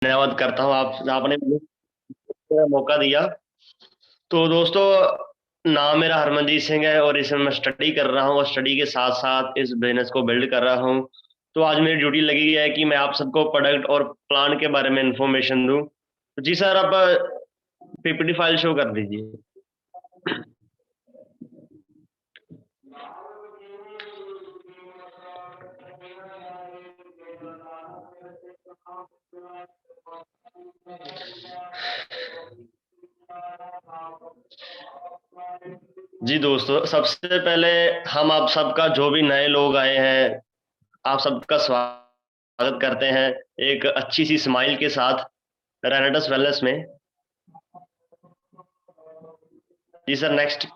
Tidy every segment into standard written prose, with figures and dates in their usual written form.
धन्यवाद करता हूँ आप आपने मुझे मौका दिया। तो दोस्तों, नाम मेरा हरमनजीत सिंह है और इसमें मैं स्टडी कर रहा हूँ और स्टडी के साथ साथ इस बिजनेस को बिल्ड कर रहा हूँ। तो आज मेरी ड्यूटी लगी है कि मैं आप सबको प्रोडक्ट और प्लान के बारे में इंफॉर्मेशन दूँ। तो जी सर, आप पीपीटी फाइल शो कर दीजिए। जी दोस्तों, सबसे पहले हम आप सबका, जो भी नए लोग आए हैं, आप सबका स्वागत करते हैं एक अच्छी सी स्माइल के साथ रेनेडस वेलनेस में। जी सर, नेक्स्ट।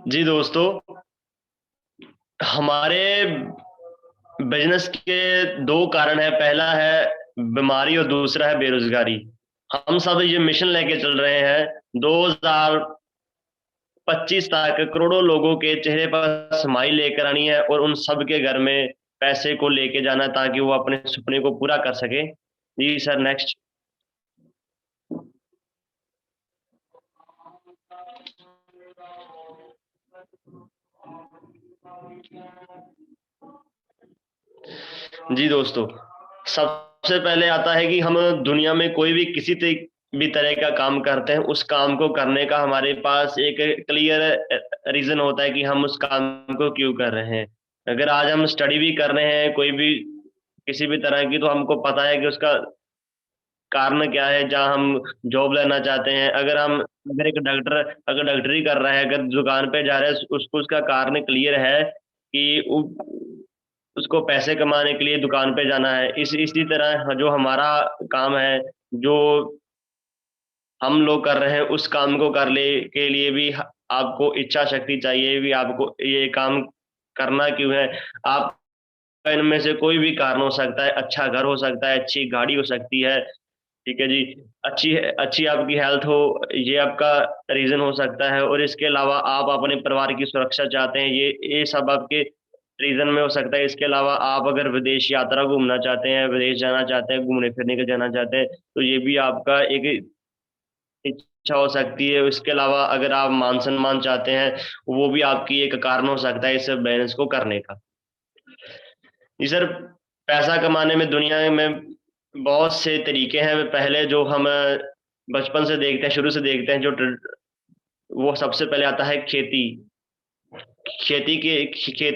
जी दोस्तों, हमारे बिजनेस के दो कारण है। पहला है बीमारी और दूसरा है बेरोजगारी। हम सब ये मिशन लेके चल रहे हैं 2025 तक करोड़ों लोगों के चेहरे पर स्माइल लेकर आनी है और उन सब के घर में पैसे को लेके जाना ताकि वो अपने सपने को पूरा कर सके। जी सर, नेक्स्ट। जी दोस्तों, सबसे पहले आता है कि हम दुनिया में कोई भी भी तरह का काम करते हैं, उस काम को करने का हमारे पास एक क्लियर रीजन होता है कि हम उस काम को क्यों कर रहे हैं। अगर आज हम स्टडी भी कर रहे हैं कोई भी किसी भी तरह की, तो हमको पता है कि उसका कारण क्या है। जहाँ हम जॉब लेना चाहते हैं, अगर एक डॉक्टर अगर डॉक्टरी कर रहा है, अगर दुकान पे जा रहा है, उसको उसका कारण क्लियर है कि उसको पैसे कमाने के लिए दुकान पे जाना है। इसी तरह जो हमारा काम है, जो हम लोग कर रहे हैं, उस काम को कर ले के लिए भी आपको इच्छा शक्ति चाहिए। भी आपको ये काम करना क्यों है। आप इनमें से कोई भी कारण हो सकता है। अच्छा घर हो सकता है, अच्छी गाड़ी हो सकती है, ठीक है जी। अच्छी अच्छी आपकी हेल्थ हो, ये आपका रीजन हो सकता है। और इसके अलावा आप अपने परिवार की सुरक्षा चाहते हैं, ये सब आपके रीजन में हो सकता है। इसके अलावा आप अगर विदेश यात्रा घूमना चाहते हैं, विदेश जाना चाहते हैं, घूमने फिरने के जाना चाहते हैं, तो ये भी आपका एक इच्छा हो सकती है। इसके अलावा अगर आप मान सम्मान चाहते हैं, वो भी आपकी एक कारण हो सकता है इस बिजनेस को करने का। जी सर, पैसा कमाने में दुनिया में बहुत से तरीके हैं। पहले जो हम बचपन से देखते हैं, शुरू से देखते हैं, वो सबसे पहले आता है खेती। खेती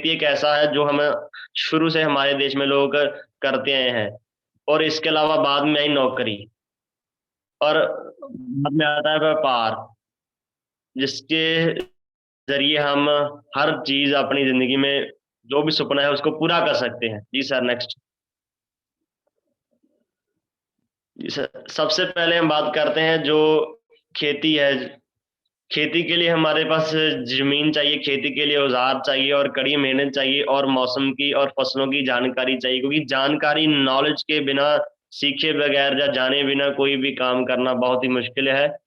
एक ऐसा है जो हम शुरू से हमारे देश में लोग करते आए हैं। और इसके अलावा बाद में आई नौकरी, और बाद में आता है व्यापार, जिसके जरिए हम हर चीज अपनी जिंदगी में जो भी सपना है उसको पूरा कर सकते हैं। जी सर, नेक्स्ट। जी सर, सबसे पहले हम बात करते हैं जो खेती है। खेती के लिए हमारे पास जमीन चाहिए, खेती के लिए औजार चाहिए और कड़ी मेहनत चाहिए और मौसम की और फसलों की जानकारी चाहिए। क्योंकि जानकारी, नॉलेज के बिना, सीखे बगैर या जाने बिना कोई भी काम करना बहुत ही मुश्किल है।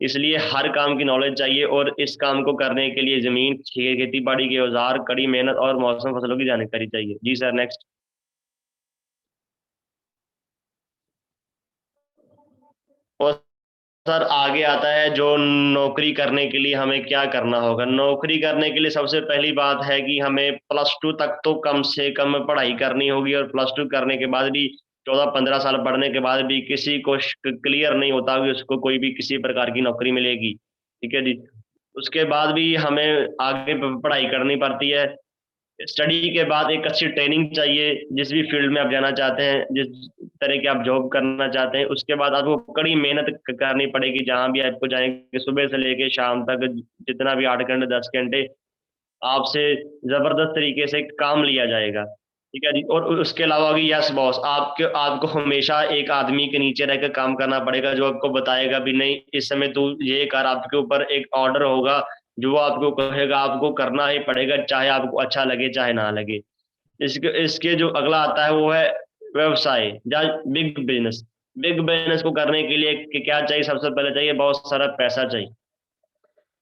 इसलिए हर काम की नॉलेज चाहिए और इस काम को करने के लिए जमीन, खेती बाड़ी के औजार, कड़ी मेहनत और मौसम फसलों की जानकारी चाहिए। जी सर, नेक्स्ट। और सर, आगे आता है जो नौकरी करने के लिए हमें क्या करना होगा। नौकरी करने के लिए सबसे पहली बात है कि हमें +2 तक तो कम से कम पढ़ाई करनी होगी। और +2 करने के बाद भी, 14-15 साल पढ़ने के बाद भी किसी को क्लियर नहीं होता कि उसको कोई भी किसी प्रकार की नौकरी मिलेगी, ठीक है जी। उसके बाद भी हमें आगे पढ़ाई करनी पड़ती है। स्टडी के बाद एक अच्छी ट्रेनिंग चाहिए, जिस भी फील्ड में आप जाना चाहते हैं, जिस तरह की आप जॉब करना चाहते हैं। उसके बाद आपको कड़ी मेहनत करनी पड़ेगी। जहां भी आपको जाएंगे, सुबह से लेके शाम तक, जितना भी 8 घंटे 10 घंटे आपसे जबरदस्त तरीके से काम लिया जाएगा, ठीक है जी। और उसके अलावा भी, यस बॉस, आपके आपको हमेशा एक आदमी के नीचे रहकर काम करना पड़ेगा, जो आपको बताएगा भी नहीं, इस समय तू ये कर। आपके ऊपर एक ऑर्डर होगा जो आपको कहेगा आपको करना ही पड़ेगा, चाहे आपको अच्छा लगे चाहे ना लगे। इसके इसके जो अगला आता है वो है व्यवसाय या बिग बिजनेस। बिग बिजनेस को करने के लिए क्या चाहिए? सबसे पहले चाहिए बहुत सारा पैसा चाहिए।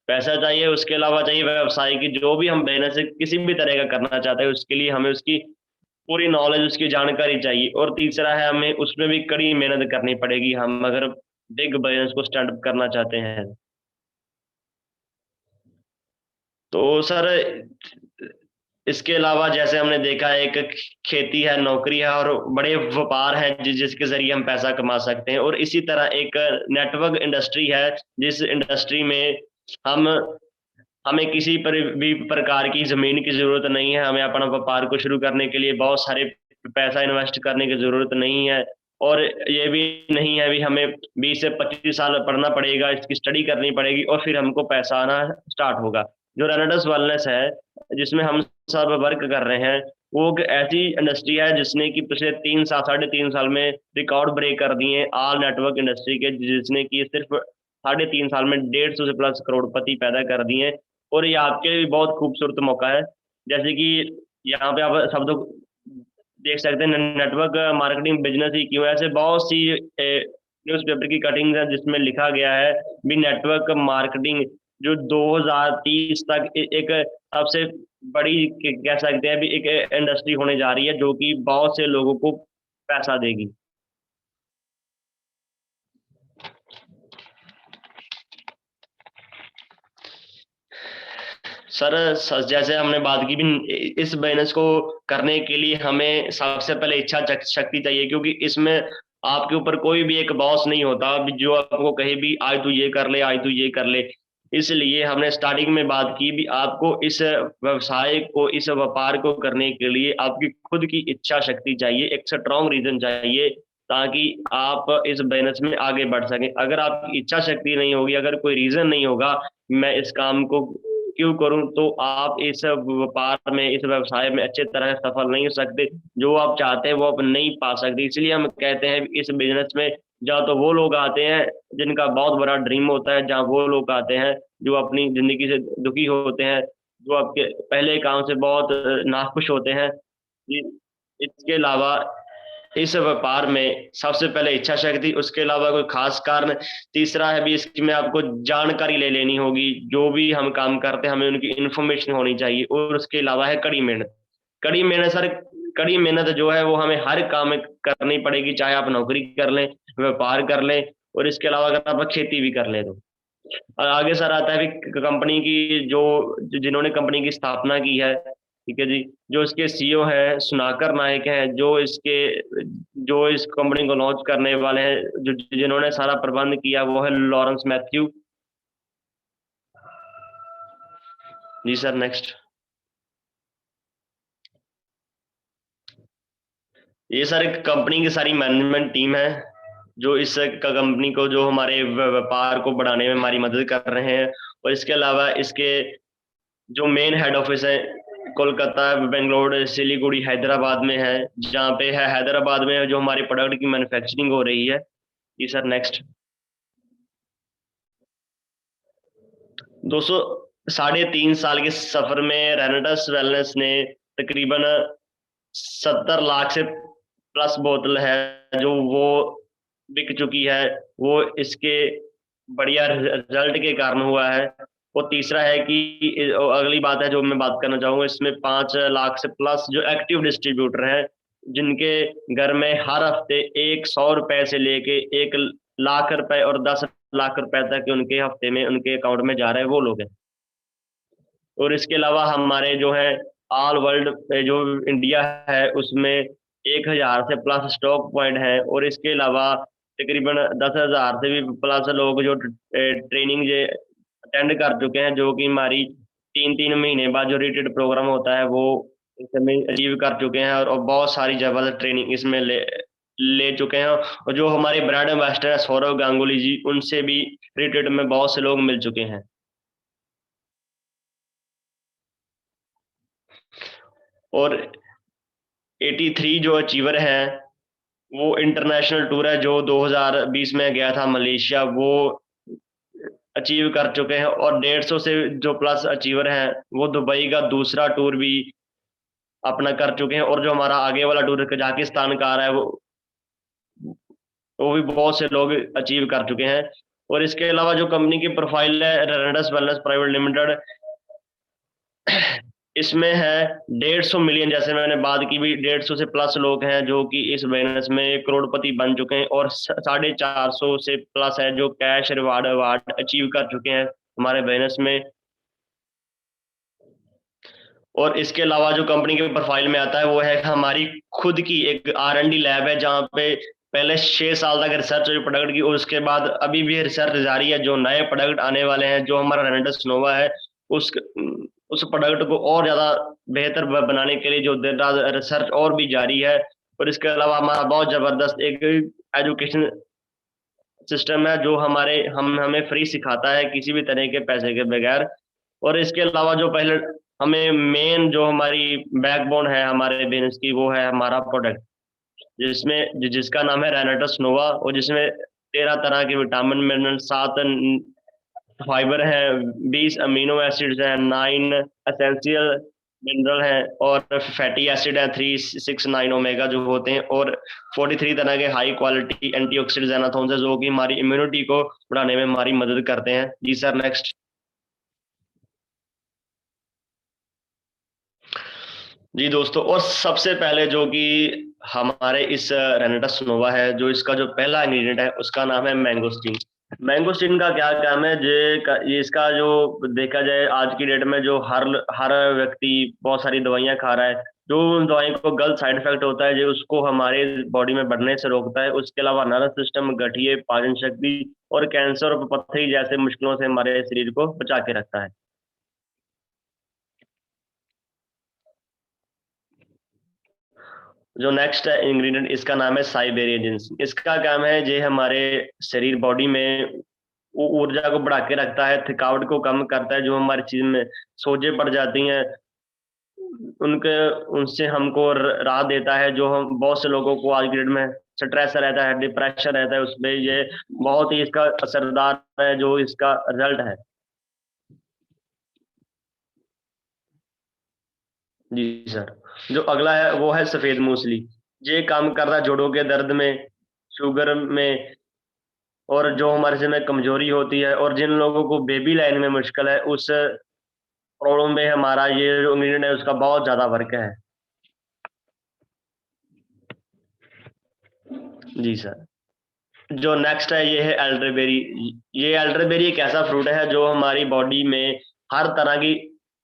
पैसा चाहिए, उसके अलावा चाहिए व्यवसाय की, जो भी हम बिजनेस किसी भी तरह का करना चाहते हैं उसके लिए हमें उसकी पूरी नॉलेज, उसकी जानकारी चाहिए। और तीसरा है हमें उसमें भी कड़ी मेहनत करनी पड़ेगी, हम अगर बिग बिजनेस को स्टार्ट अप करना चाहते हैं। तो सर इसके अलावा जैसे हमने देखा है, एक खेती है, नौकरी है, और बड़े व्यापार हैं जिसके जरिए हम पैसा कमा सकते हैं। और इसी तरह एक नेटवर्क इंडस्ट्री है, जिस इंडस्ट्री में हम हमें किसी पर भी प्रकार की जमीन की जरूरत नहीं है, हमें अपना व्यापार को शुरू करने के लिए बहुत सारे पैसा इन्वेस्ट करने की जरूरत नहीं है। और ये भी नहीं है भी हमें 20 से 25 साल पढ़ना पड़ेगा, इसकी स्टडी करनी पड़ेगी और फिर हमको पैसा आना स्टार्ट होगा। जो रेनेडस वेलनेस है, जिसमें हम सब वर्क कर रहे हैं, वो एक ऐसी इंडस्ट्री है जिसने कि पिछले 3 साल 3.5 साल में रिकॉर्ड ब्रेक कर दिए ऑल नेटवर्क इंडस्ट्री के, जिसने कि सिर्फ 3.5 साल में 150 से प्लस करोड़पति पैदा कर दिए। और ये आपके लिए भी बहुत खूबसूरत मौका है, जैसे कि यहाँ पे आप सब लोग देख सकते हैं नेटवर्क मार्केटिंग बिजनेस ही क्यों है। ऐसे बहुत सी न्यूज़पेपर की कटिंग है जिसमें लिखा गया है भी नेटवर्क मार्केटिंग जो 2030 तक एक सबसे बड़ी कह सकते हैं भी एक इंडस्ट्री होने जा रही है, जो कि बहुत से लोगों को पैसा देगी। सर जैसे हमने बात की भी, इस बिजनेस को करने के लिए हमें सबसे पहले इच्छा शक्ति चाहिए, क्योंकि इसमें आपके ऊपर कोई भी एक बॉस नहीं होता जो आपको कहे भी आज तू ये कर ले, आज तू ये कर ले। इसलिए हमने स्टार्टिंग में बात की भी आपको इस व्यवसाय को, इस व्यापार को करने के लिए आपकी खुद की इच्छा शक्ति चाहिए, एक स्ट्रॉन्ग रीजन चाहिए, ताकि आप इस बिजनेस में आगे बढ़ सकें। अगर आपकी इच्छा शक्ति नहीं होगी, अगर कोई रीजन नहीं होगा मैं इस काम को क्यों करूं, तो आप इस व्यापार में, इस व्यवसाय में अच्छे तरह से सफल नहीं हो सकते। जो आप चाहते हैं वो आप नहीं पा सकते। इसलिए हम कहते हैं इस बिजनेस में जहाँ तो वो लोग आते हैं जिनका बहुत बड़ा ड्रीम होता है, जहाँ वो लोग आते हैं जो अपनी जिंदगी से दुखी होते हैं, जो आपके पहले काम से बहुत नाखुश होते हैं। इसके अलावा इस व्यापार में सबसे पहले इच्छा शक्ति, उसके अलावा कोई खास कारण। तीसरा है भी इसकी में आपको जानकारी ले लेनी होगी, जो भी हम काम करते हैं हमें उनकी इन्फॉर्मेशन होनी चाहिए। और उसके अलावा है कड़ी मेहनत। कड़ी मेहनत सर, कड़ी मेहनत जो है वो हमें हर काम में करनी पड़ेगी, चाहे आप नौकरी कर लें, व्यापार कर लें, और इसके अलावा अगर आप खेती भी कर लें तो। और आगे सर आता है कंपनी की जो जिन्होंने कंपनी की स्थापना की है, ठीक है जी, जो इसके सीईओ है सुनाकर नायक हैं, जो इस कंपनी को लॉन्च करने वाले हैं, जो जिन्होंने सारा प्रबंध किया वो है लॉरेंस मैथ्यू। जी सर नेक्स्ट। ये सर एक कंपनी की सारी मैनेजमेंट टीम है, जो इस कंपनी को, जो हमारे व्यापार को बढ़ाने में हमारी मदद कर रहे हैं। और इसके अलावा इसके जो मेन हेड ऑफिस है कोलकाता, बेंगलोर, सिलीगुड़ी, हैदराबाद में है। जहाँ पे है हैदराबाद में जो हमारे प्रोडक्ट की मैन्युफैक्चरिंग हो रही है। जी सर नेक्स्ट। दोस्तों 3.5 साल के सफर में रेनेडस वेलनेस ने तकरीबन 70 लाख से प्लस बोतल है जो वो बिक चुकी है। वो इसके बढ़िया रिजल्ट के कारण हुआ है। और तीसरा है कि अगली बात है जो मैं बात करना चाहूंगा, इसमें 5 लाख से प्लस जो एक्टिव डिस्ट्रीब्यूटर हैं, जिनके घर में हर हफ्ते 100 रुपए से लेके 1 लाख रुपए और 10 लाख रुपए तक उनके हफ्ते में उनके अकाउंट में जा रहे हैं, वो लोग हैं। और इसके अलावा हमारे जो है ऑल वर्ल्ड जो इंडिया है उसमें 1,000 से प्लस स्टॉक पॉइंट है। और इसके अलावा तकरीबन 10,000 से भी प्लस लोग जो ट्रेनिंग जे अटेंड कर चुके हैं, जो कि हमारी 3 3 महीने बाद जो रिट्रीट प्रोग्राम होता है वो इसमें अचीव कर चुके हैं। और बहुत सारी जबरदस्त ट्रेनिंग इसमें ले ले चुके हैं। और जो हमारे ब्रांड एम्बेसडर है सौरव गांगुली जी, उनसे भी रिट्रीट में बहुत से लोग मिल चुके हैं। और 83 जो अचीवर है, वो इंटरनेशनल टूर है जो 2020 में गया था मलेशिया, वो अचीव कर चुके हैं, और 150 से जो प्लस अचीवर हैं वो दुबई का दूसरा टूर भी अपना कर चुके हैं, और जो हमारा आगे वाला टूर कजाकिस्तान का आ रहा है वो भी बहुत से लोग अचीव कर चुके हैं। और इसके अलावा जो कंपनी की प्रोफाइल है रेनेडस वेलनेस प्राइवेट लिमिटेड, इसमें है 150 मिलियन, जैसे मैंने बात की भी, 150 से प्लस लोग हैं जो कि इस बिजनेस में करोड़पति बन चुके हैं, और 450 से प्लस है जो कैश रिवार्ड अवार्ड अचीव कर चुके हैं हमारे बिजनेस में। और इसके अलावा जो कंपनी के प्रोफाइल में आता है वो है हमारी खुद की एक R&D लैब है, जहाँ पे पहले 6 साल तक रिसर्च हुई प्रोडक्ट की, और उसके बाद अभी भी रिसर्च जारी है। जो नए प्रोडक्ट आने वाले हैं, जो हमारा रेनेडस नोवा है, उस उस प्रोडक्ट को और ज्यादा बेहतर बनाने के लिए जो दिन रात रिसर्च और भी जारी है। और इसके अलावा हमारा बहुत जबरदस्त एक एजुकेशन सिस्टम है जो हमें फ्री सिखाता है किसी भी तरह के पैसे के बगैर। और इसके अलावा जो पहले हमें मेन जो हमारी बैकबोन है हमारे बिजनेस की, वो है हमारा प्रोडक्ट, जिसका नाम है रेनेटस नोवा, और जिसमें 13 तरह के विटामिन मिनरल, 7 फाइबर है, 20 अमीनो एसिड्स हैं, 9 एसेंशियल मिनरल हैं, और फैटी एसिड है 369 ओमेगा जो होते हैं, और 43 तरह के हाई क्वालिटी एंटीऑक्सीडेंट्स एनाथोन्स है जो कि हमारी इम्यूनिटी को बढ़ाने में हमारी मदद करते हैं। जी सर, नेक्स्ट। जी दोस्तों, और सबसे पहले जो कि हमारे इस रेनेटस नोवा है, जो इसका जो पहला इंग्रेडिएंट है उसका नाम है मैंगोस्टीन। मैंगोस्टीन का क्या काम है, ये इसका जो देखा जाए आज की डेट में जो हर हर व्यक्ति बहुत सारी दवाइयां खा रहा है, जो उन दवाइयों को गलत साइड इफेक्ट होता है जो उसको हमारे बॉडी में बढ़ने से रोकता है। उसके अलावा नर्वस सिस्टम, गठिए, पाचन शक्ति और कैंसर और पथरी जैसे मुश्किलों से हमारे शरीर को बचा के रखता है। जो नेक्स्ट है इंग्रेडिएंट, इसका नाम है साइबेरियन जिंस। इसका काम है ये हमारे शरीर बॉडी में ऊर्जा को बढ़ा के रखता है, थकावट को कम करता है, जो हमारी चीज में सोजे पड़ जाती हैं उनके उनसे हमको राहत देता है। जो हम बहुत से लोगों को आज की डेट में स्ट्रेस रहता है, डिप्रेशन रहता है, उसमें ये बहुत ही इसका असरदार है जो इसका रिजल्ट है। जी सर। जो अगला है वो है सफेद मूसली। ये काम करता है जोड़ों के दर्द में, शुगर में, और जो हमारे जिसम में कमजोरी होती है, और जिन लोगों को बेबी लाइन में मुश्किल है, उस प्रॉब्लम में हमारा ये जो इंग्रेडिएंट है उसका बहुत ज्यादा वर्क है। जी सर। जो नेक्स्ट है ये है एल्डरबेरी। ये एल्डरबेरी एक ऐसा फ्रूट है जो हमारी बॉडी में हर तरह की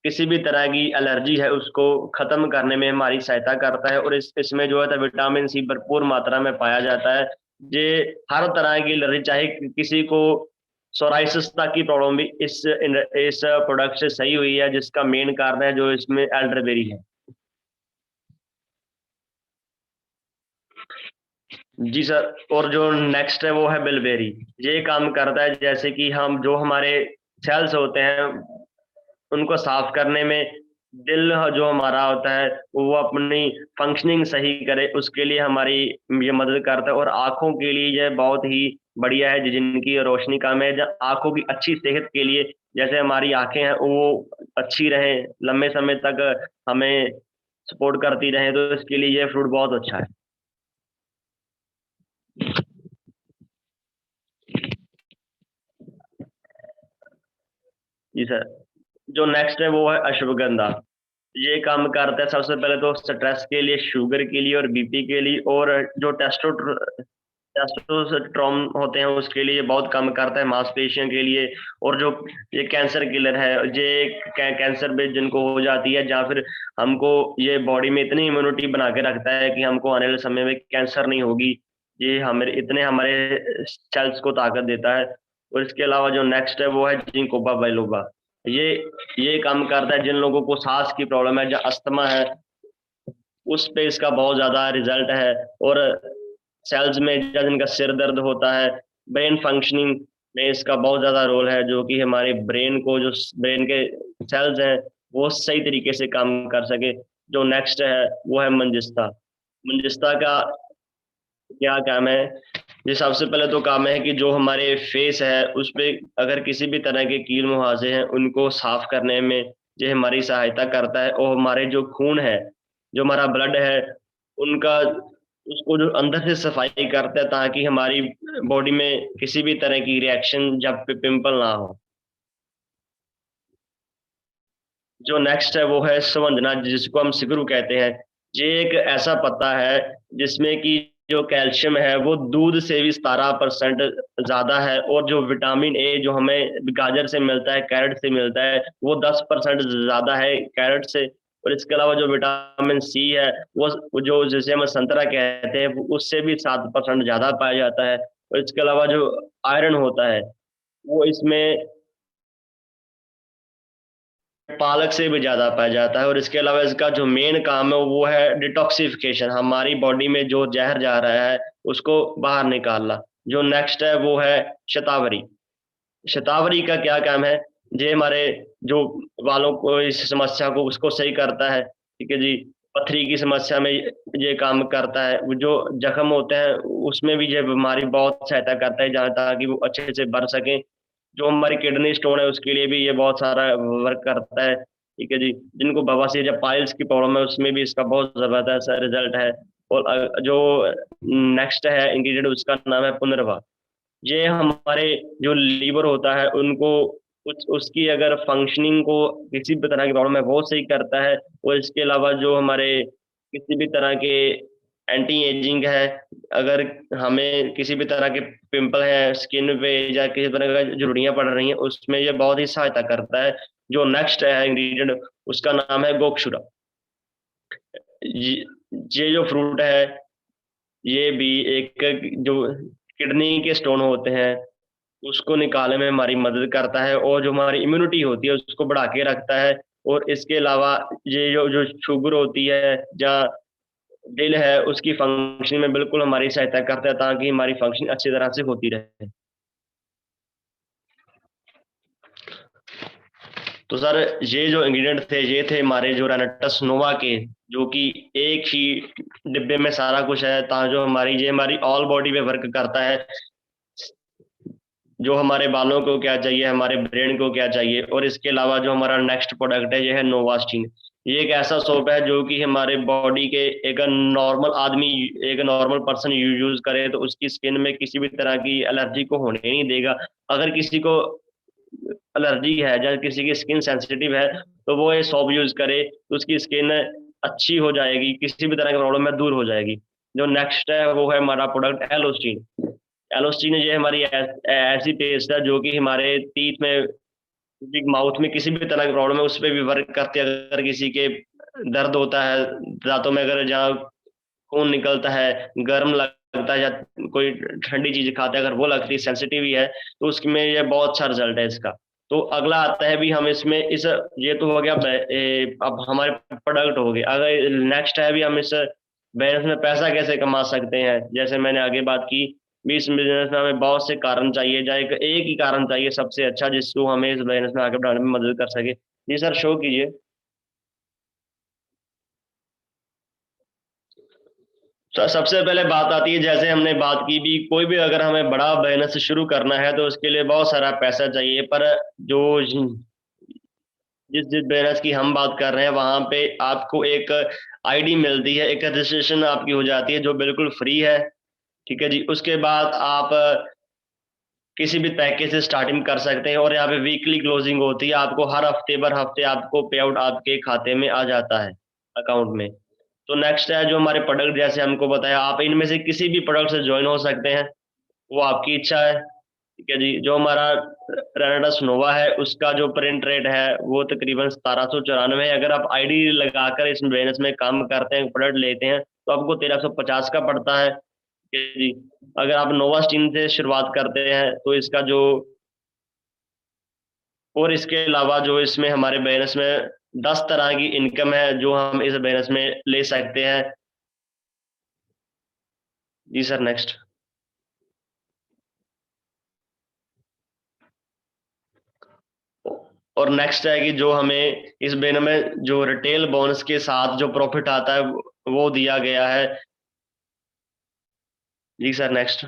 किसी भी तरह की एलर्जी है उसको खत्म करने में हमारी सहायता करता है, और इसमें जो है तो विटामिन सी भरपूर मात्रा में पाया जाता है। ये हर तरह की एलर्जी, चाहे किसी को सोराइसिस तक की प्रॉब्लम भी इस प्रोडक्ट से सही हुई है, जिसका मेन कारण है जो इसमें एल्डरबेरी है। जी सर। और जो नेक्स्ट है वो है बिलबेरी। ये काम करता है जैसे कि हम जो हमारे सेल्स होते हैं उनको साफ करने में, दिल जो हमारा होता है वो अपनी फंक्शनिंग सही करे, उसके लिए हमारी ये मदद करता है। और आंखों के लिए ये बहुत ही बढ़िया है, जिनकी रोशनी कम है, आंखों की अच्छी सेहत के लिए, जैसे हमारी आंखें हैं वो अच्छी रहे, लंबे समय तक हमें सपोर्ट करती रहे, तो इसके लिए ये फ्रूट बहुत अच्छा है। जी सर। जो नेक्स्ट है वो है अश्वगंधा। ये काम करता है सबसे पहले तो स्ट्रेस के लिए, शुगर के लिए और बीपी के लिए, और जो टेस्टोस्टेरोन होते हैं उसके लिए बहुत कम करता है, मांसपेशियों के लिए। और जो ये कैंसर किलर है, ये कैंसर भी जिनको हो जाती है, या फिर हमको ये बॉडी में इतनी इम्यूनिटी बना के रखता है कि हमको आने वाले समय में कैंसर नहीं होगी। ये हमारे सेल्स को ताकत देता है। और इसके अलावा जो नेक्स्ट है वो है जिंकोबा बाइलोबा। ये ये काम करता है जिन लोगों को सांस की प्रॉब्लम है, जो अस्थमा है, उस पे इसका बहुत ज्यादा रिजल्ट है। और सेल्स में जब इनका सिर दर्द होता है, ब्रेन फंक्शनिंग में इसका बहुत ज्यादा रोल है, जो कि हमारे ब्रेन को, जो ब्रेन के सेल्स हैं वो सही तरीके से काम कर सके। जो नेक्स्ट है वो है मंजिस्ता। मंजिस्ता का क्या काम है, ये सबसे पहले तो काम है कि जो हमारे फेस है उस पे अगर किसी भी तरह के कील मुहासे हैं उनको साफ करने में ये हमारी सहायता करता है, और हमारे जो खून है, जो हमारा ब्लड है, उनका उसको जो अंदर से सफाई करता है ताकि हमारी बॉडी में किसी भी तरह की रिएक्शन जब पे पिंपल ना हो। जो नेक्स्ट है वो है संवंदना, जिसको हम सिगरू कहते हैं। ये एक ऐसा पत्ता है जिसमें कि जो कैल्शियम है वो दूध से भी 17% ज्यादा है, और जो विटामिन ए जो हमें गाजर से मिलता है, कैरेट से मिलता है, वो 10% ज्यादा है कैरेट से। और इसके अलावा जो विटामिन सी है वो जो जिसे हम संतरा कहते हैं उससे भी 7% ज्यादा पाया जाता है। और इसके अलावा जो आयरन होता है वो इसमें पालक से भी ज़्यादा पाया जाता है। और इसके अलावा इसका जो मेन काम है वो है डिटॉक्सिफिकेशन, हमारी बॉडी में जो ज़हर जा रहा है उसको बाहर निकालना। जो नेक्स्ट है वो है शतावरी। शतावरी का क्या काम है? ये हमारे जो वालों को इस समस्या को उसको सही करता है, ठीक है जी। पथरी की समस्या में ये काम करता है। वो जो जख्म होते हैं उसमें भी ये बीमारी बहुत सहायता करता है जहाँ ताकि वो अच्छे से भर सकें। जो हमारी किडनी स्टोन है उसके लिए भी ये बहुत सारा वर्क करता है, ठीक है जी। जिनको बवासीर या पाइल्स की प्रॉब्लम है उसमें भी इसका बहुत ज़बरदस्त रिजल्ट है। और जो नेक्स्ट है इंग्रेडिएंट उसका नाम है पुनर्वा। ये हमारे जो लीवर होता है उनको उसकी अगर फंक्शनिंग को किसी भी तरह की प्रॉब्लम है वो सही करता है। और इसके अलावा जो हमारे किसी भी तरह के एंटी एजिंग है, अगर हमें किसी भी तरह के पिंपल है स्किन पे या किसी तरह का झुर्रियाँ पड़ रही हैं उसमें ये बहुत ही सहायता करता है। जो नेक्स्ट है इंग्रेडिएंट उसका नाम है गोक्षुरा। ये ये जो फ्रूट है ये भी एक जो किडनी के स्टोन होते हैं उसको निकालने में हमारी मदद करता है, और जो हमारी इम्यूनिटी होती है उसको बढ़ा के रखता है। और इसके अलावा ये जो जो शुगर होती है या दिल है उसकी फंक्शन में बिल्कुल हमारी सहायता करता है ताकि हमारी फंक्शन अच्छी तरह से होती रहे। तो सर ये जो इंग्रेडिएंट थे ये थे हमारे जो रेनेटस नोवा के, जो कि एक ही डिब्बे में सारा कुछ है ता जो हमारी ये हमारी ऑल बॉडी पे वर्क करता है। जो हमारे बालों को क्या चाहिए, हमारे ब्रेन को क्या चाहिए। और इसके अलावा जो हमारा नेक्स्ट प्रोडक्ट है ये है नोवास्टिन। ये एक ऐसा सोप है जो कि हमारे बॉडी के एक नॉर्मल आदमी, एक नॉर्मल पर्सन यूज करे तो उसकी स्किन में किसी भी तरह की एलर्जी को होने नहीं देगा। अगर किसी को एलर्जी है या किसी की स्किन सेंसिटिव है तो वो ये सोप यूज करे तो उसकी स्किन अच्छी हो जाएगी, किसी भी तरह की प्रॉब्लम है दूर हो जाएगी। जो नेक्स्ट है वो है हमारा प्रोडक्ट एलोस्टिन। एलोस्टिन ये हमारी ऐसी पेस्ट है जो कि हमारे टीथ में, माउथ में किसी भी तरह की प्रॉब्लम है उस पर भी वर्क करती है। अगर किसी के दर्द होता है दांतों में, अगर जहाँ खून निकलता है, गर्म लगता है या कोई ठंडी चीज खाता है अगर वो लगती है, सेंसिटिव ही है, तो उसमें ये बहुत अच्छा रिजल्ट है इसका। तो अगला आता है भी हम इसमें इस ये तो हो गया अब हमारे प्रोडक्ट हो गए। अगर नेक्स्ट है भी हम इस बिजनेस में पैसा कैसे कमा सकते हैं, जैसे मैंने आगे बात की भी इस बिजनेस में हमें बहुत से कारण चाहिए, या एक ही कारण चाहिए सबसे अच्छा जिसको हमें इस बिजनेस में आगे बढ़ाने में मदद कर सके। जी सर, शो कीजिए। तो सबसे पहले बात आती है, जैसे हमने बात की भी, कोई भी अगर हमें बड़ा बिजनेस शुरू करना है तो उसके लिए बहुत सारा पैसा चाहिए। पर जो जिस जिस बिजनेस की हम बात कर रहे हैं वहां पे आपको एक आईडी मिलती है, एक रजिस्ट्रेशन आपकी हो जाती है जो बिल्कुल फ्री है, ठीक है जी। उसके बाद आप किसी भी पैकेज से स्टार्टिंग कर सकते हैं, और यहाँ पे वीकली क्लोजिंग होती है, आपको हर हफ्ते भर हफ्ते आपको पे आउट आपके खाते में आ जाता है, अकाउंट में। तो नेक्स्ट है जो हमारे प्रोडक्ट, जैसे हमको बताया आप इनमें से किसी भी प्रोडक्ट से ज्वाइन हो सकते हैं, वो आपकी इच्छा है, ठीक है जी। जो हमारा रेनाडस नोवा है उसका जो प्रिंट रेट है वो तकरीबन 1794 है। अगर आप आईडी लगाकर इस बिजनेस में काम करते हैं, प्रोडक्ट लेते हैं, तो आपको 1350 का पड़ता है, ठीक है जी। अगर आप नोवा स्टीम से शुरुआत करते हैं तो इसका जो, और इसके अलावा जो इसमें हमारे बिजनेस में 10 तरह की इनकम है जो हम इस बिजनेस में ले सकते हैं। जी सर, नेक्स्ट। और नेक्स्ट है कि जो हमें इस बिजनेस में जो रिटेल बोनस के साथ जो प्रॉफिट आता है वो दिया गया है। जी सर, नेक्स्ट।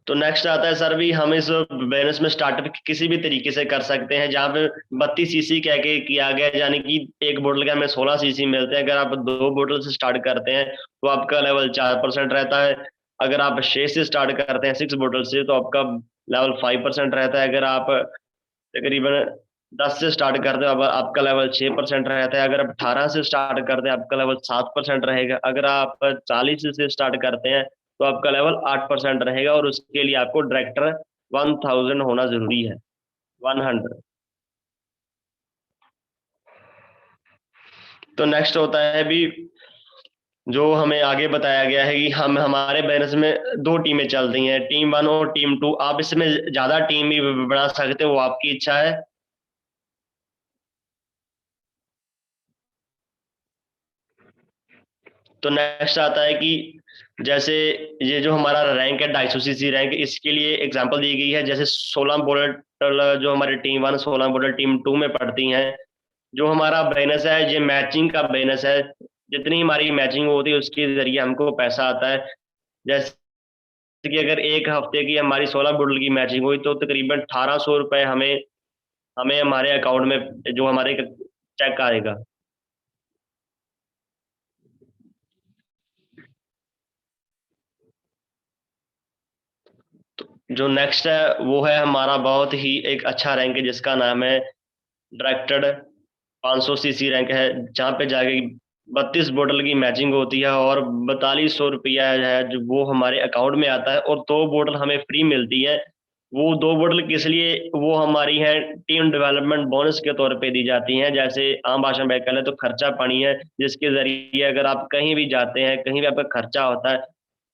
तो नेक्स्ट आता है सर भी, हम इस बिजनेस में स्टार्टअप किसी भी तरीके से कर सकते हैं, जहाँ पे 32 सीसी कह के किया गया है, यानी कि एक बोतल के हमें 16 सीसी मिलते हैं। अगर आप 2 बोतल से स्टार्ट करते हैं तो आपका लेवल 4% रहता है। अगर आप 6 से स्टार्ट करते हैं, 6 बोतल से, तो आपका लेवल 5% रहता है। अगर आप तकरीबन 10 से स्टार्ट करते हो, अब आपका लेवल 6% रहता है। अगर आप 18 से स्टार्ट करते हैं, आपका लेवल 7% रहेगा। अगर आप 40 से स्टार्ट करते हैं तो आपका लेवल 8% रहेगा, और उसके लिए आपको डायरेक्टर 1000 होना जरूरी है। 100। तो नेक्स्ट होता है भी, जो हमें आगे बताया गया है कि हम हमारे बिजनेस में 2 टीमें चलती हैं, टीम 1 और टीम 2। आप इसमें ज्यादा टीम भी बना सकते हो, वो आपकी इच्छा है। तो नेक्स्ट आता है कि जैसे ये जो हमारा रैंक है 250 सीसी रैंक, इसके लिए एग्जांपल दी गई है। जैसे 16 बोतल जो हमारी टीम 1, 16 बोतल टीम 2 में पड़ती हैं। जो हमारा बिजनेस है ये मैचिंग का बिजनेस है। जितनी हमारी मैचिंग होती है उसके जरिए हमको पैसा आता है। जैसे कि अगर एक हफ्ते की हमारी 16 बोतल की मैचिंग हुई तो तकरीबन 1800 रुपये हमें हमें हमारे अकाउंट में जो हमारे चेक आएगा। जो नेक्स्ट है वो है हमारा बहुत ही एक अच्छा रैंक है, जिसका नाम है डायरेक्टेड 500 सीसी रैंक है, जहाँ पे जाके 32 बोतल की मैचिंग होती है, और 4200 रुपया है जो वो हमारे अकाउंट में आता है, और 2 बोतल हमें फ्री मिलती है। वो 2 बोतल किस लिए, वो हमारी है टीम डेवलपमेंट बोनस के तौर पे दी जाती हैं। जैसे आम भाषा में कहें तो खर्चा पानी है, जिसके जरिए अगर आप कहीं भी जाते हैं, कहीं भी आपका खर्चा होता है,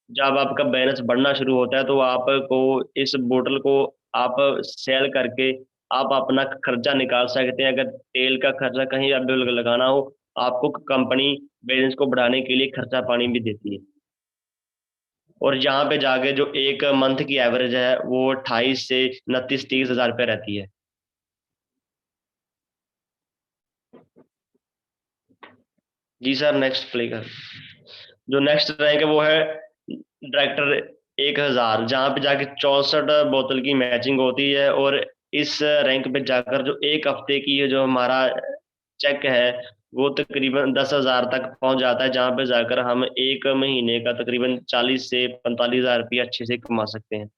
जब आपका बैलेंस बढ़ना शुरू होता है, तो आपको इस बोतल को आप सेल करके आप अपना खर्चा निकाल सकते हैं। अगर तेल का खर्चा कहीं आप बिल लगाना हो, आपको कंपनी बैलेंस को बढ़ाने के लिए खर्चा पानी भी देती है। और यहाँ पे जाके जो एक मंथ की एवरेज है वो 28 से 29 30 हज़ार रुपये रहती है। जी सर, नेक्स्ट प्ले कर। जो नेक्स्ट रैंक है वो है डायरेक्टर 1000, जहाँ पे जाके 64 बोतल की मैचिंग होती है। और इस रैंक पे जाकर जो एक हफ्ते की जो हमारा चेक है वो तकरीबन 10,000 तक पहुंच जाता है, जहाँ पे जाकर हम एक महीने का तकरीबन 40 से 45 हज़ार रुपया अच्छे से कमा सकते हैं।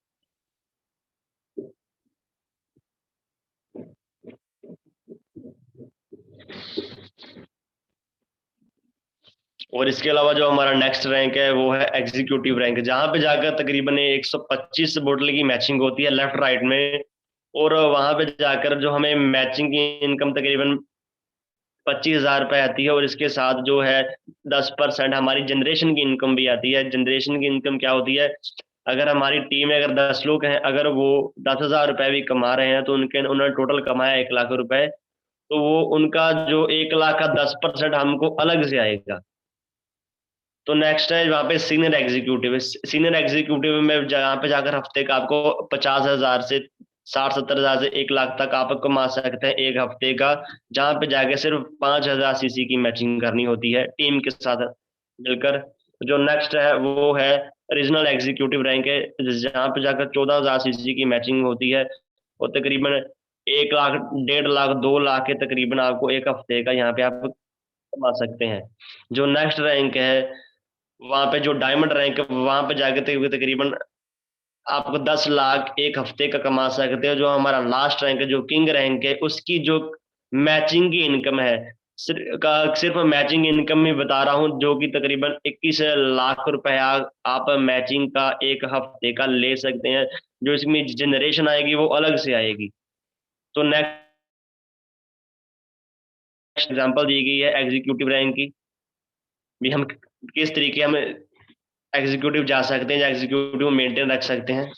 और इसके अलावा जो हमारा नेक्स्ट रैंक है वो है एग्जीक्यूटिव रैंक, जहाँ पे जाकर तकरीबन 125 बोतल की मैचिंग होती है लेफ्ट राइट में। और वहां पे जाकर जो हमें मैचिंग की इनकम तकरीबन 25,000 रुपये आती है, और इसके साथ जो है 10% हमारी जनरेशन की इनकम भी आती है। जनरेशन की इनकम क्या होती है, अगर हमारी टीम में अगर 10 लोग हैं, अगर वो 10,000 रुपये भी कमा रहे हैं, तो उनके उन्होंने टोटल कमाया 1 लाख रुपए, तो वो उनका जो 1 लाख का 10% हमको अलग से आएगा। तो नेक्स्ट है वहाँ पे सीनियर एग्जीक्यूटिव। सीनियर एग्जीक्यूटिव में जहाँ पे जाकर हफ्ते का आपको 50,000 से 60-70 हज़ार से 1 लाख तक आप कमा सकते हैं एक हफ्ते का, जहाँ पे जाके सिर्फ 5,000 सीसी की मैचिंग करनी होती है टीम के साथ मिलकर। जो नेक्स्ट है वो है रीजनल एग्जीक्यूटिव रैंक है, जहाँ पे जाकर 14,000 सीसी की मैचिंग होती है, और तकरीबन 1 लाख, 1.5 लाख, 2 लाख के तकरीबन आपको एक हफ्ते का यहाँ पे आप कमा सकते हैं। जो नेक्स्ट रैंक है वहां पे जो डायमंड रैंक है, वहां पे जाके तकरीबन आपको 10 लाख एक हफ्ते का कमा सकते हो। जो हमारा लास्ट रैंक है जो किंग रैंक है, उसकी जो मैचिंग की इनकम है, सिर्फ मैचिंग इनकम में बता रहा हूँ, जो कि तकरीबन 21 लाख रुपया आप मैचिंग का एक हफ्ते का ले सकते हैं। जो इसमें जनरेशन आएगी वो अलग से आएगी। तो नेक्स्ट एग्जांपल दी गई है एग्जीक्यूटिव रैंक की, भी हम किस तरीके हम एग्जीक्यूटिव जा सकते हैं या एग्जीक्यूटिव मेंटेन रख सकते हैं।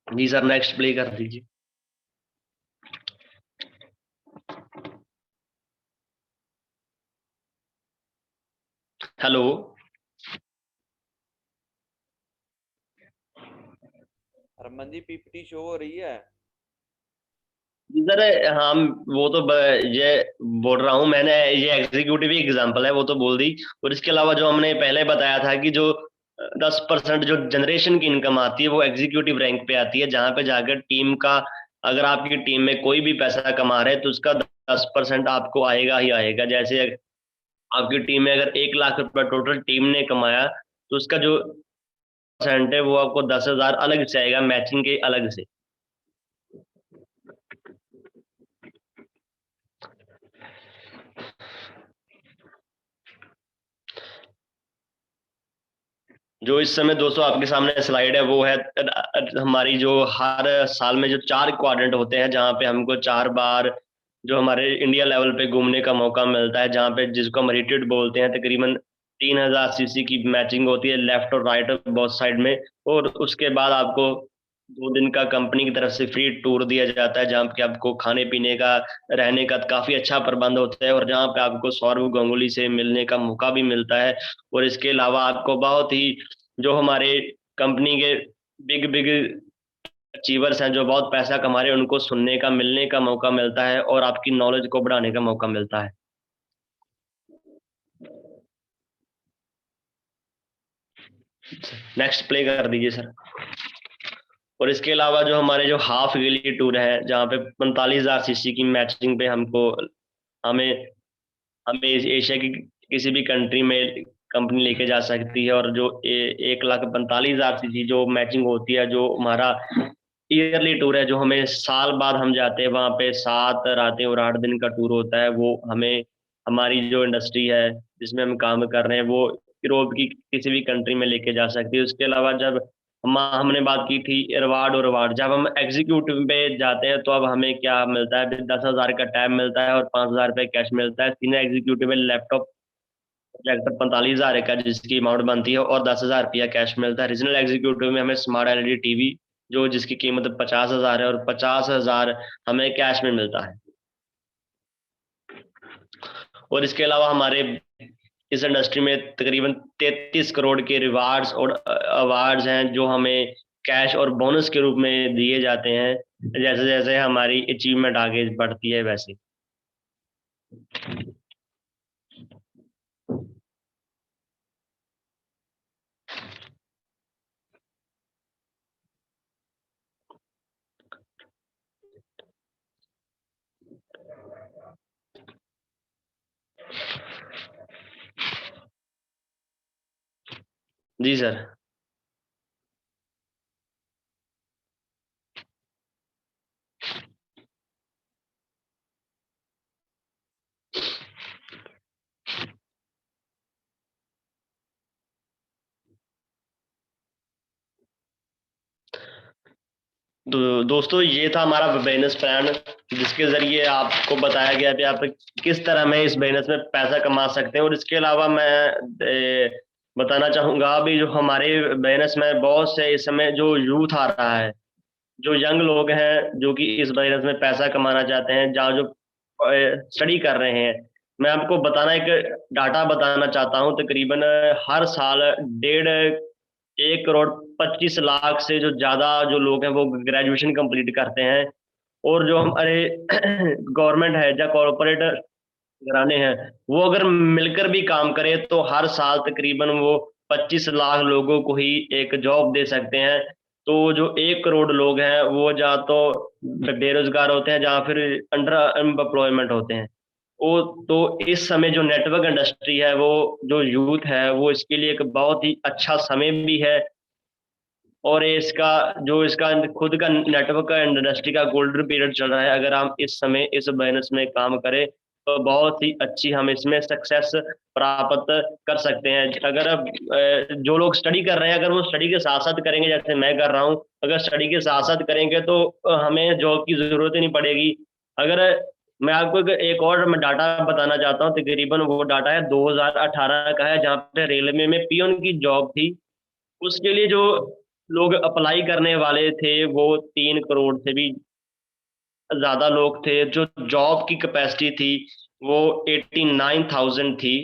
जी सर, नेक्स्ट प्ले कर दीजिए। हेलो। हरमन जी पीपीटी शो हो रही है। जी सर, हाँ वो तो ये बोल रहा हूँ मैंने, ये एग्जीक्यूटिव एग्जांपल है वो तो बोल दी। और इसके अलावा जो हमने पहले बताया था कि जो 10% जो जनरेशन की इनकम आती है वो एग्जीक्यूटिव रैंक पे आती है, जहाँ पे जाकर टीम का, अगर आपकी टीम में कोई भी पैसा कमा रहे हैं तो उसका 10% आपको आएगा ही आएगा। जैसे आपकी टीम में अगर 1 लाख रुपए टोटल टीम ने कमाया, तो उसका जो परसेंट है वो आपको 10,000 अलग से आएगा, मैचिंग के अलग से। जो इस समय दोस्तों आपके सामने स्लाइड है वो है हमारी जो हर साल में जो 4 क्वाड्रेंट होते हैं, जहाँ पे हमको 4 बार जो हमारे इंडिया लेवल पे घूमने का मौका मिलता है, जहाँ पे जिसको हम रिट्रीट बोलते हैं, तकरीबन 3,000 सीसी की मैचिंग होती है लेफ्ट और राइट बोथ साइड में। और उसके बाद आपको 2 दिन का कंपनी की तरफ से फ्री टूर दिया जाता है, जहाँ पे आपको खाने पीने का, रहने का काफी अच्छा प्रबंध होता है, और जहाँ पे आपको सौरव गांगुली से मिलने का मौका भी मिलता है। और इसके अलावा आपको बहुत ही जो हमारे कंपनी के बिग बिग अचीवर्स हैं, जो बहुत पैसा कमा रहे हैं, उनको सुनने का, मिलने का मौका मिलता है, और आपकी नॉलेज को बढ़ाने का मौका मिलता है। नेक्स्ट प्ले कर दीजिए सर। और इसके अलावा जो हमारे जो हाफ ईयरली टूर है, जहाँ पे 45,000 सीसी की मैचिंग पे हमको हमें हमें एशिया की किसी भी कंट्री में कंपनी लेके जा सकती है। और जो 1,45,000 सीसी जो मैचिंग होती है, जो हमारा ईयरली टूर है, जो हमें साल बाद हम जाते हैं वहाँ पे, 7 रातें और 8 दिन का टूर होता है, वो हमें हमारी जो इंडस्ट्री है जिसमें हम काम कर रहे हैं वो यूरोप की किसी भी कंट्री में लेके जा सकती है। उसके अलावा जब हमने बात की थी रिवार्ड, और रिवार्ड जब हम एग्जीक्यूटिव पे जाते हैं तो अब हमें क्या मिलता है, 10,000 का टैब मिलता है और 5,000 रुपये कैश मिलता है। सीनियर एग्जीक्यूटिव में लैपटॉप प्रोजेक्टर 45,000 का जिसकी अमाउंट बनती है, और 10,000 रुपया कैश मिलता है। रीजनल एग्जीक्यूटिव में हमें स्मार्ट एलईडी टीवी जो जिसकी कीमत 50,000 है, और 50,000 हमें कैश में मिलता है। और इसके अलावा हमारे इस इंडस्ट्री में तकरीबन 33 करोड़ के रिवार्ड्स और अवार्ड्स हैं, जो हमें कैश और बोनस के रूप में दिए जाते हैं, जैसे जैसे हमारी अचीवमेंट आगे बढ़ती है वैसे। जी सर। तो दोस्तों ये था हमारा बिजनेस प्लान, जिसके जरिए आपको बताया गया कि आप किस तरह में इस बिजनेस में पैसा कमा सकते हैं। और इसके अलावा मैं बताना चाहूंगा भी, जो हमारे बिजनेस में बहुत से इस समय जो यूथ आ रहा है, जो यंग लोग हैं जो कि इस बिजनेस में पैसा कमाना चाहते हैं, जहाँ जो स्टडी कर रहे हैं, मैं आपको बताना एक डाटा बताना चाहता हूँ। तकरीबन हर साल 1,25,लाख से जो ज्यादा जो लोग हैं वो ग्रेजुएशन कंप्लीट करते हैं। और जो हमारे गवर्नमेंट है या कॉरपोरेट घराने हैं, वो अगर मिलकर भी काम करे तो हर साल तकरीबन वो 25 लाख लोगों को ही एक जॉब दे सकते हैं। तो जो 1 करोड़ लोग हैं वो या तो बेरोजगार होते हैं, या फिर अंडर एम्प्लॉयमेंट होते हैं। वो तो इस समय जो नेटवर्क इंडस्ट्री है, वो जो यूथ है वो इसके लिए एक बहुत ही अच्छा समय भी है। और ये इसका जो इसका खुद का नेटवर्क का इंडस्ट्री का गोल्डन पीरियड चल रहा है। अगर हम इस समय इस बिजनेस में काम करें तो बहुत ही अच्छी हम इसमें सक्सेस प्राप्त कर सकते हैं। अगर अब जो लोग स्टडी कर रहे हैं, अगर वो स्टडी के साथ साथ करेंगे जैसे मैं कर रहा हूँ, अगर स्टडी के साथ साथ करेंगे तो हमें जॉब की जरूरत ही नहीं पड़ेगी। अगर मैं आपको एक और मैं डाटा बताना चाहता हूँ, तकरीबन वो डाटा है 2018 का है, जहाँ पे रेलवे में पियोन की जॉब थी। उसके लिए जो लोग अप्लाई करने वाले थे वो 3 करोड़ से भी ज्यादा लोग थे। जो जॉब की कैपेसिटी थी वो 89,000 थी।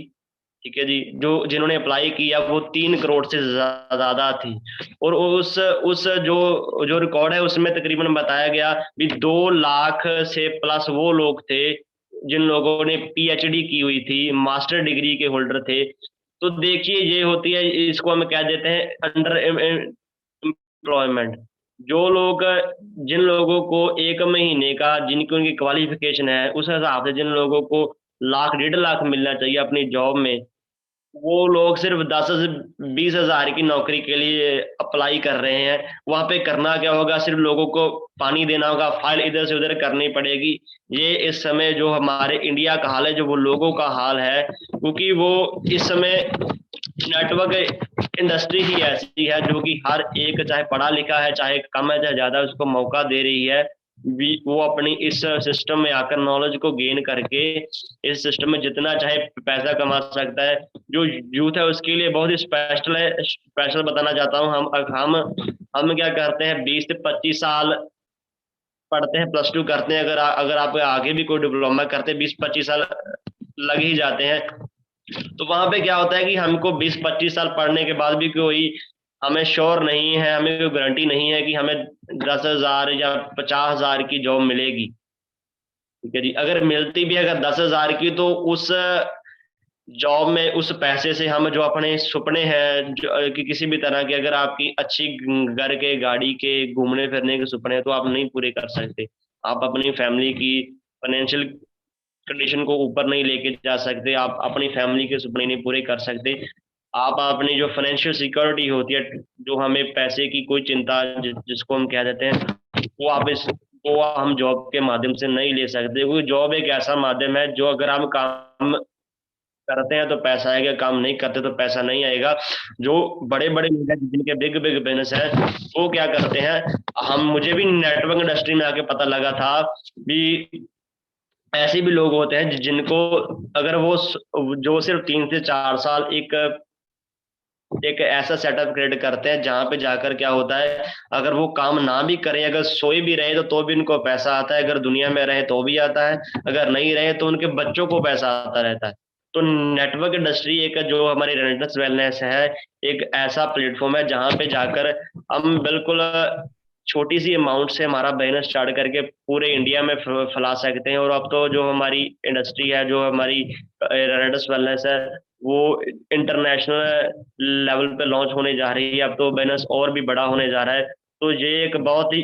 ठीक है जी, जो जिन्होंने अप्लाई किया वो 3 करोड़ से ज्यादा थी। और उस जो रिकॉर्ड है उसमें तकरीबन बताया गया भी 2 लाख से प्लस वो लोग थे जिन लोगों ने पीएचडी की हुई थी, मास्टर डिग्री के होल्डर थे। तो देखिए ये होती है, इसको हम कह देते हैं अंडर एम्प्लॉयमेंट। जो लोग, जिन लोगों को 1 महीने का, जिनकी उनकी क्वालिफिकेशन है उस हिसाब से जिन लोगों को लाख 1.5 लाख मिलना चाहिए अपनी जॉब में, वो लोग सिर्फ 10 से 20 हजार की नौकरी के लिए अप्लाई कर रहे हैं। वहां पे करना क्या होगा, सिर्फ लोगों को पानी देना होगा, फाइल इधर से उधर करनी पड़ेगी। ये इस समय जो हमारे इंडिया का हाल है, जो वो लोगों का हाल है, क्योंकि वो इस समय नेटवर्क इंडस्ट्री ही ऐसी है जो कि हर एक, चाहे पढ़ा लिखा है चाहे कम है चाहे ज्यादा, उसको मौका दे रही है। वो अपनी इस सिस्टम में आकर नॉलेज को गेन करके इस सिस्टम में जितना चाहे पैसा कमा सकता है। जो यूथ है उसके लिए बहुत ही स्पेशल है। स्पेशल बताना चाहता हूँ, हम क्या करते हैं, 20 से 25 साल पढ़ते हैं, प्लस टू करते हैं, अगर आप आगे भी कोई डिप्लोमा करते हैं 20-25 साल लग ही जाते हैं। तो वहां पे क्या होता है कि हमको 20-25 साल पढ़ने के बाद भी कोई हमें श्योर नहीं है, हमें कोई गारंटी नहीं है कि हमें 10 हजार या 50 हजार की जॉब मिलेगी। ठीक है जी, अगर मिलती भी है अगर 10 हजार की, तो उस जॉब में उस पैसे से हम जो अपने सुपने हैं, जो कि किसी भी तरह के, अगर आपकी अच्छी घर के, गाड़ी के, घूमने फिरने के सुपने हैं, तो आप नहीं पूरे कर सकते। आप अपनी फैमिली की फाइनेंशियल कंडीशन को ऊपर नहीं लेके जा सकते, आप अपनी फैमिली के सपने नहीं पूरे कर सकते। आप अपनी जो फाइनेंशियल सिक्योरिटी होती है, जो हमें पैसे की कोई चिंता, जिसको हम कह देते हैं, वो हम जॉब के माध्यम से नहीं ले सकते, क्योंकि जॉब एक ऐसा माध्यम है जो अगर हम काम करते हैं तो पैसा आएगा, काम नहीं करते तो पैसा नहीं आएगा। जो बड़े बड़े लोग हैं जिनके बिग बिग बिजनेस है, वो क्या करते हैं, हम मुझे भी नेटवर्क इंडस्ट्री में आके पता लगा था भी ऐसे भी लोग होते हैं जिनको, अगर वो जो सिर्फ 3 से 4 साल एक ऐसा सेटअप क्रिएट करते हैं जहां पे जाकर क्या होता है, अगर वो काम ना भी करें, अगर सोए भी रहे तो भी उनको पैसा आता है, अगर दुनिया में रहे तो भी आता है, अगर नहीं रहे तो उनके बच्चों को पैसा आता रहता है। तो नेटवर्क इंडस्ट्री एक, जो हमारी रेनेसां वेलनेस है, एक ऐसा प्लेटफॉर्म है जहां पे जाकर हम बिल्कुल छोटी सी अमाउंट से हमारा बिजनेस स्टार्ट करके पूरे इंडिया में फैला सकते हैं। और अब तो जो हमारी इंडस्ट्री है, जो हमारी रेनेसां वेलनेस है, वो इंटरनेशनल लेवल पे लॉन्च होने जा रही है। अब तो बिजनेस और भी बड़ा होने जा रहा है। तो ये एक बहुत ही